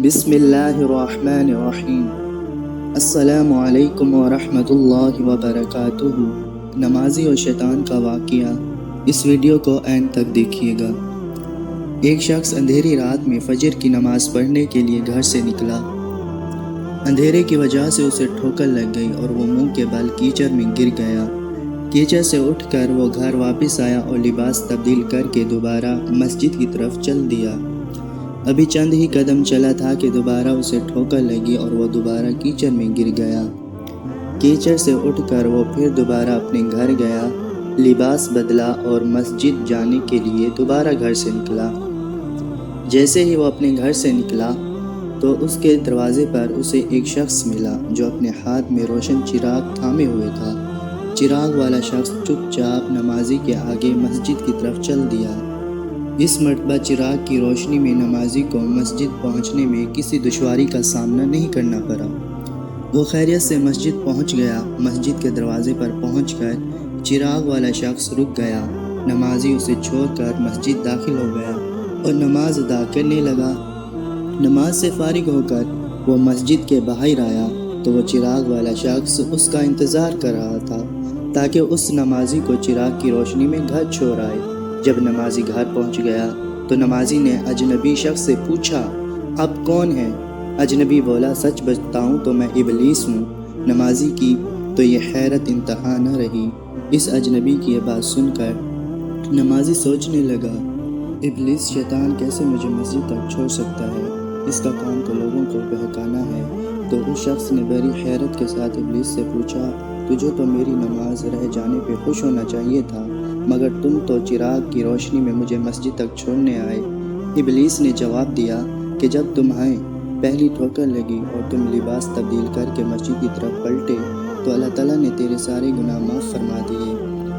بسم اللہ الرحمن الرحیم۔ السلام علیکم ورحمۃ اللہ وبرکاتہ۔ نمازی اور شیطان کا واقعہ، اس ویڈیو کو اینڈ تک دیکھیے گا۔ ایک شخص اندھیری رات میں فجر کی نماز پڑھنے کے لیے گھر سے نکلا۔ اندھیرے کی وجہ سے اسے ٹھوکر لگ گئی اور وہ منہ کے بل کیچڑ میں گر گیا۔ کیچڑ سے اٹھ کر وہ گھر واپس آیا اور لباس تبدیل کر کے دوبارہ مسجد کی طرف چل دیا۔ ابھی چند ہی قدم چلا تھا کہ دوبارہ اسے ٹھوکر لگی اور وہ دوبارہ کیچڑ میں گر گیا۔ کیچڑ سے اٹھ کر وہ پھر دوبارہ اپنے گھر گیا، لباس بدلا اور مسجد جانے کے لیے دوبارہ گھر سے نکلا۔ جیسے ہی وہ اپنے گھر سے نکلا تو اس کے دروازے پر اسے ایک شخص ملا جو اپنے ہاتھ میں روشن چراغ تھامے ہوئے تھا۔ چراغ والا شخص چپ چاپ نمازی کے آگے مسجد کی طرف چل دیا۔ اس مرتبہ چراغ کی روشنی میں نمازی کو مسجد پہنچنے میں کسی دشواری کا سامنا نہیں کرنا پڑا۔ وہ خیریت سے مسجد پہنچ گیا۔ مسجد کے دروازے پر پہنچ کر چراغ والا شخص رک گیا۔ نمازی اسے چھوڑ کر مسجد داخل ہو گیا اور نماز ادا کرنے لگا۔ نماز سے فارغ ہو کر وہ مسجد کے باہر آیا تو وہ چراغ والا شخص اس کا انتظار کر رہا تھا تاکہ اس نمازی کو چراغ کی روشنی میں گھر چھوڑ آئے۔ جب نمازی گھر پہنچ گیا تو نمازی نے اجنبی شخص سے پوچھا، "آپ کون ہیں؟" اجنبی بولا، "سچ بتاؤں تو میں ابلیس ہوں۔" نمازی کی تو یہ حیرت انتہا نہ رہی۔ اس اجنبی کی یہ بات سن کر نمازی سوچنے لگا، ابلیس شیطان کیسے مجھے مسجد تک چھوڑ سکتا ہے؟ اس کا کام تو لوگوں کو بہکانا ہے۔ تو اس شخص نے بڑی حیرت کے ساتھ ابلیس سے پوچھا، "تجھے تو میری نماز رہ جانے پہ خوش ہونا چاہیے تھا، مگر تم تو چراغ کی روشنی میں مجھے مسجد تک چھوڑنے آئے۔" ابلیس نے جواب دیا کہ جب تمہیں پہلی ٹھوکر لگی اور تم لباس تبدیل کر کے مسجد کی طرف پلٹے تو اللہ تعالیٰ نے تیرے سارے گناہ معاف فرما دیے۔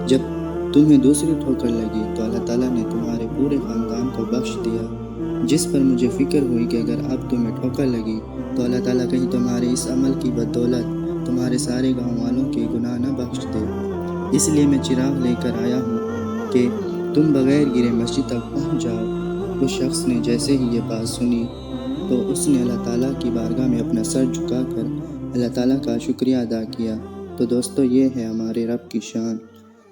جب تمہیں دوسری ٹھوکر لگی تو اللہ تعالیٰ نے تمہارے پورے خاندان کو بخش دیا۔ جس پر مجھے فکر ہوئی کہ اگر اب تمہیں ٹھوکر لگی تو اللہ تعالیٰ کہیں تمہارے اس عمل کی بدولت تمہارے سارے گاؤں والوں کے گناہ نہ بخش دے، اس لیے میں چراغ لے کر آیا ہوں کہ تم بغیر گرے مسجد تک پہنچ جاؤ۔ اس شخص نے جیسے ہی یہ بات سنی تو اس نے اللہ تعالیٰ کی بارگاہ میں اپنا سر جھکا کر اللہ تعالیٰ کا شکریہ ادا کیا۔ تو دوستو، یہ ہے ہمارے رب کی شان۔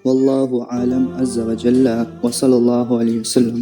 واللہ عالم عز و جل، وصلی اللہ علیہ وسلم۔